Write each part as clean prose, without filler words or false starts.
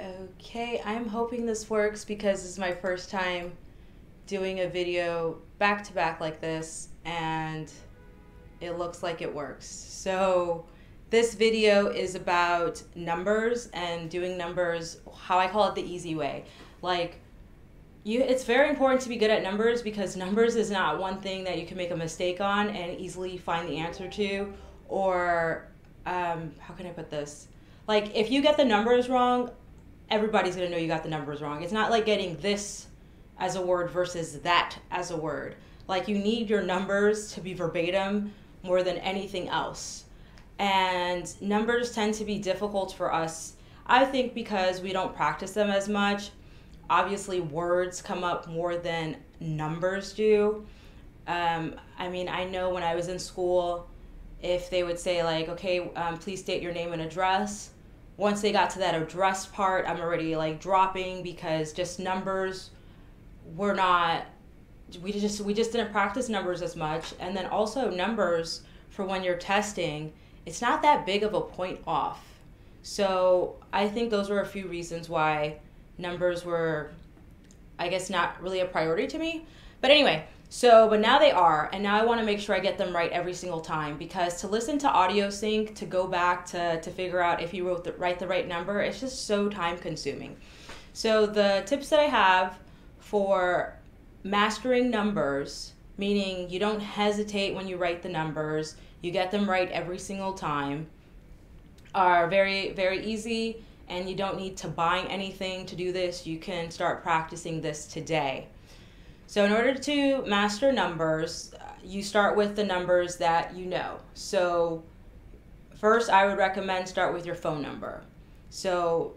Okay, I'm hoping this works because this is my first time doing a video back to back like this, and it looks like it works. So this video is about numbers and doing numbers how I call it the easy way. Like it's very important to be good at numbers because numbers is not one thing that you can make a mistake on and easily find the answer to, or how can I put this? Like if you get the numbers wrong, everybody's going to know you got the numbers wrong. It's not like getting this as a word versus that as a word. Like you need your numbers to be verbatim more than anything else. And numbers tend to be difficult for us, I think, because we don't practice them as much. Obviously, words come up more than numbers do. I know when I was in school, if they would say like, okay, please state your name and address. Once they got to that address part, I'm already like dropping because just numbers were not, we just didn't practice numbers as much. And then also numbers for when you're testing, it's not that big of a point off. So I think those were a few reasons why numbers were, I guess, not really a priority to me. But anyway, but now they are, and now I want to make sure I get them right every single time, because to listen to audio sync, to go back to figure out if you write the right number, it's just so time consuming. So the tips that I have for mastering numbers, meaning you don't hesitate when you write the numbers, you get them right every single time, are very, very easy, and you don't need to buy anything to do this. You can start practicing this today. So in order to master numbers, you start with the numbers that you know. So first, I would recommend start with your phone number. So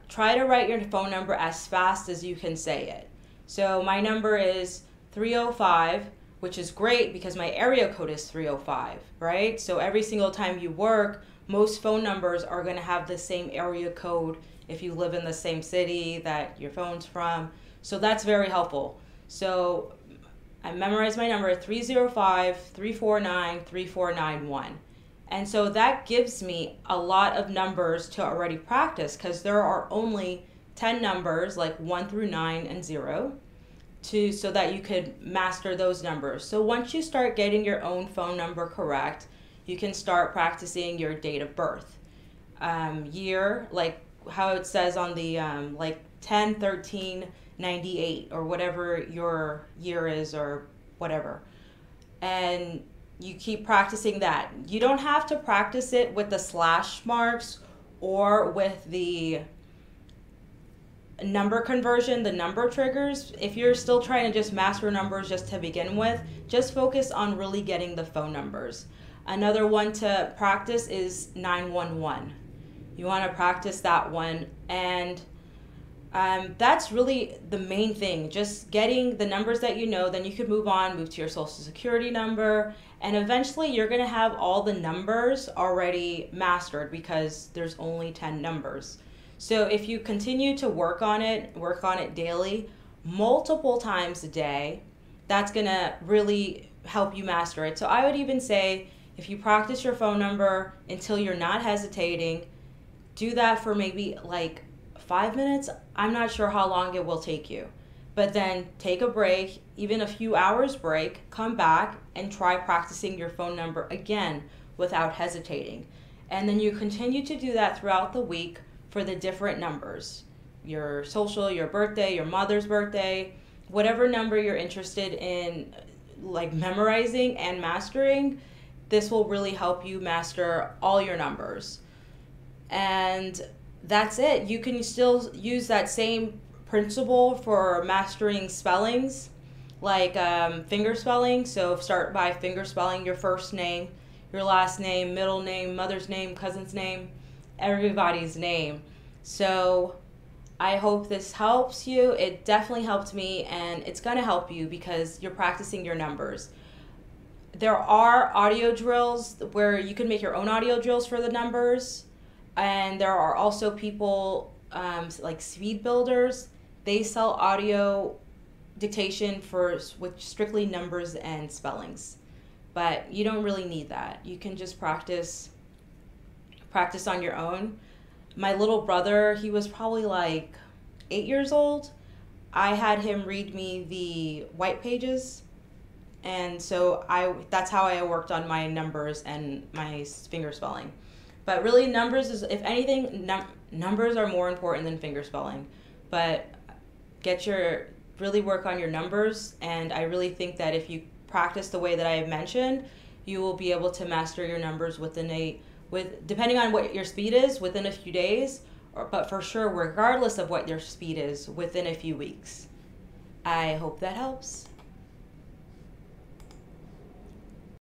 try to write your phone number as fast as you can say it. So my number is 305, which is great because my area code is 305, right? So every single time you work, most phone numbers are going to have the same area code if you live in the same city that your phone's from. So that's very helpful. So I memorized my number 305-349-3491. And so that gives me a lot of numbers to already practice, because there are only 10 numbers, like 1 through 9 and 0, so that you could master those numbers. So once you start getting your own phone number correct, you can start practicing your date of birth, year, like how it says on the like 10/13/98 or whatever your year is or whatever. And you keep practicing that. You don't have to practice it with the slash marks or with the number conversion, the number triggers. If you're still trying to just master numbers just to begin with, just focus on really getting the phone numbers. Another one to practice is 911. You want to practice that one, and that's really the main thing, just getting the numbers that you know. Then you could move to your social security number, and eventually you're going to have all the numbers already mastered because there's only 10 numbers. So if you continue to work on it daily, multiple times a day, that's going to really help you master it. So I would even say, if you practice your phone number until you're not hesitating, do that for maybe like 5 minutes. I'm not sure how long it will take you. But then take a break, even a few hours break, come back and try practicing your phone number again without hesitating. And then you continue to do that throughout the week for the different numbers. Your social, your birthday, your mother's birthday, whatever number you're interested in like memorizing and mastering, this will really help you master all your numbers. And that's it. You can still use that same principle for mastering spellings, like finger spelling. So start by finger spelling your first name, your last name, middle name, mother's name, cousin's name, everybody's name. So I hope this helps you. It definitely helped me, and it's going to help you because you're practicing your numbers. There are audio drills where you can make your own audio drills for the numbers. And there are also people like Speed Builders. They sell audio dictation with strictly numbers and spellings. But you don't really need that. You can just practice on your own. my little brother, he was probably like 8 years old. I had him read me the white pages, and so that's how I worked on my numbers and my finger spelling. But really, numbers is, if anything, numbers are more important than finger spelling. But really work on your numbers, and I really think that if you practice the way that I have mentioned, you will be able to master your numbers depending on what your speed is, within a few days, but for sure, regardless of what your speed is, within a few weeks. I hope that helps.